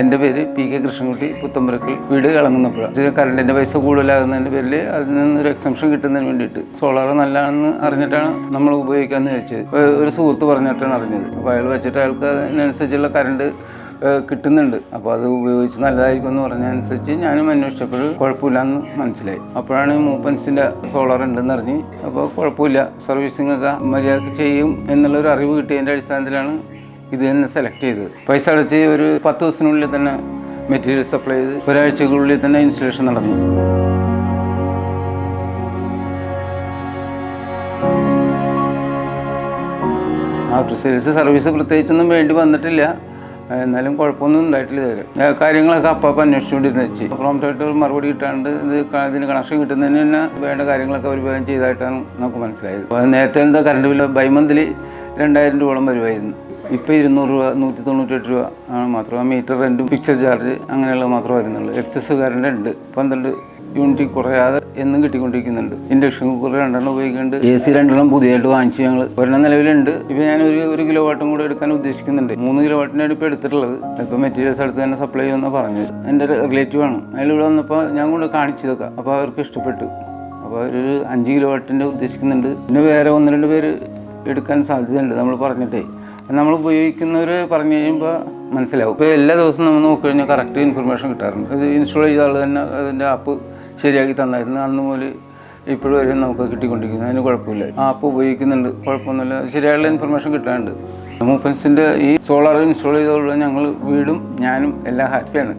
എൻ്റെ പേര് PK കൃഷ്ണൻകുട്ടി, പുത്തമ്പുരക്കൽ, വീട് കളങ്ങുന്നപ്പുഴ. കറണ്ടിൻ്റെ പൈസ കൂടുതലാകുന്നതിൻ്റെ പേരിൽ അതിൽ നിന്നൊരു എക്സംഷൻ കിട്ടുന്നതിന് വേണ്ടിയിട്ട് സോളാർ നല്ലതാണെന്ന് അറിഞ്ഞിട്ടാണ് നമ്മൾ ഉപയോഗിക്കാമെന്ന് വെച്ചത്. ഒരു സുഹൃത്ത് പറഞ്ഞിട്ടാണ് അറിഞ്ഞത്. അപ്പോൾ അയാൾ വെച്ചിട്ട് അയാൾക്ക് അതിനനുസരിച്ചുള്ള കറണ്ട് കിട്ടുന്നുണ്ട്. അപ്പോൾ അത് ഉപയോഗിച്ച് നല്ലതായിരിക്കും എന്ന് പറഞ്ഞതനുസരിച്ച് ഞാനും അന്വേഷിച്ചപ്പോൾ കുഴപ്പമില്ലാന്ന് മനസ്സിലായി. അപ്പോഴാണ് മൂപ്പൻസിൻ്റെ സോളാർ ഉണ്ടെന്ന് അറിഞ്ഞ്, അപ്പോൾ കുഴപ്പമില്ല, സർവീസിംഗ് ഒക്കെ മര്യാദക്ക് ചെയ്യും എന്നുള്ളൊരു അറിവ് കിട്ടിയതിൻ്റെ അടിസ്ഥാനത്തിലാണ് ഇത് തന്നെ സെലക്ട് ചെയ്തത്. പൈസ അടച്ച് ഒരു 10 ദിവസത്തിനുള്ളിൽ തന്നെ മെറ്റീരിയൽ സപ്ലൈ ചെയ്ത് ഒരാഴ്ചക്കുള്ളിൽ തന്നെ ഇൻസ്റ്റലേഷൻ നടന്നു. ആഫ്റ്റർ സെയിൽസ് സർവീസ് പ്രത്യേകിച്ചൊന്നും വേണ്ടി വന്നിട്ടില്ല. എന്നാലും കുഴപ്പമൊന്നും ഉണ്ടായിട്ടില്ല. ഇതുവരെ കാര്യങ്ങളൊക്കെ അപ്പം അന്വേഷിച്ചുകൊണ്ടിരുന്ന വെച്ച് പ്രോംപ്റ്റായിട്ട് ഒരു മറുപടി കിട്ടാണ്ട് ഇതിന് കണക്ഷൻ കിട്ടുന്നതിന് തന്നെ വേണ്ട കാര്യങ്ങളൊക്കെ അവർ വേഗം ചെയ്തതായിട്ടാണ് നമുക്ക് മനസ്സിലായത്. നേരത്തെ എന്താ കറണ്ട് ബില്ല് ബൈ മന്ത്ലി 2000 രൂപയോളം വരുമായിരുന്നു. ഇപ്പോൾ 200 രൂപ, 198 രൂപ ആണ് മാത്രം. മീറ്റർ റെൻറ്റും ഫിക്സഡ് ചാർജ് അങ്ങനെയുള്ളത് മാത്രമേ വരുന്നുള്ളൂ. എക്സസ് കറണ്ട് ഉണ്ട്. 12 യൂണിറ്റ് കുറയാതെ എന്നും കിട്ടിക്കൊണ്ടിരിക്കുന്നുണ്ട്. ഇൻഡക്ഷൻ കുക്കർ 2 ഉപയോഗിക്കുന്നുണ്ട്. AC 2 പുതിയതായിട്ട് വാങ്ങിച്ച് ഞങ്ങൾ ഒരെണ്ണം നിലവിലുണ്ട്. ഇപ്പോൾ ഞാൻ ഒരു കിലോ വാട്ടും കൂടെ എടുക്കാൻ ഉദ്ദേശിക്കുന്നുണ്ട്. 3 കിലോ വാട്ടിനാണ് ഇപ്പോൾ എടുത്തിട്ടുള്ളത്. ഇപ്പോൾ മെറ്റീരിയൽസ് അടുത്ത് തന്നെ സപ്ലൈ ചെയ്യുമെന്നാണ് പറഞ്ഞത്. എൻ്റെ റിലേറ്റീവാണ്. അതിലിവിടെ വന്നപ്പോൾ ഞാൻ കൊണ്ട് കാണിച്ചതൊക്കെ. അപ്പോൾ അവർക്ക് ഇഷ്ടപ്പെട്ടു. അപ്പോൾ ഒരു 5 കിലോ വാട്ടിൻ്റെ ഉദ്ദേശിക്കുന്നുണ്ട്. പിന്നെ വേറെ 1-2 പേര് എടുക്കാൻ സാധ്യതയുണ്ട്. നമ്മൾ പറഞ്ഞിട്ടേ നമ്മൾ ഉപയോഗിക്കുന്നവർ പറഞ്ഞു കഴിയുമ്പോൾ മനസ്സിലാവും. ഇപ്പോൾ എല്ലാ ദിവസവും നമ്മൾ നോക്കിക്കഴിഞ്ഞാൽ കറക്റ്റ് ഇൻഫർമേഷൻ കിട്ടാറുണ്ട്. ഇത് ഇൻസ്റ്റാൾ ചെയ്ത ആൾ തന്നെ അതിൻ്റെ ആപ്പ് ശരിയാക്കി തന്നായിരുന്നു. അന്ന് മുതൽ ഇപ്പോഴും വരെ നമുക്ക് കിട്ടിക്കൊണ്ടിരിക്കുന്നു. അതിന് കുഴപ്പമില്ല. ആപ്പ് ഉപയോഗിക്കുന്നുണ്ട്, കുഴപ്പമൊന്നുമില്ല. ശരിയായുള്ള ഇൻഫർമേഷൻ കിട്ടാറുണ്ട്. മൂപ്പൻസിൻ്റെ ഈ സോളാർ ഇൻസ്റ്റാൾ ചെയ്തതോടെ ഞങ്ങൾ വീടും ഞാനും എല്ലാം ഹാപ്പിയാണ്.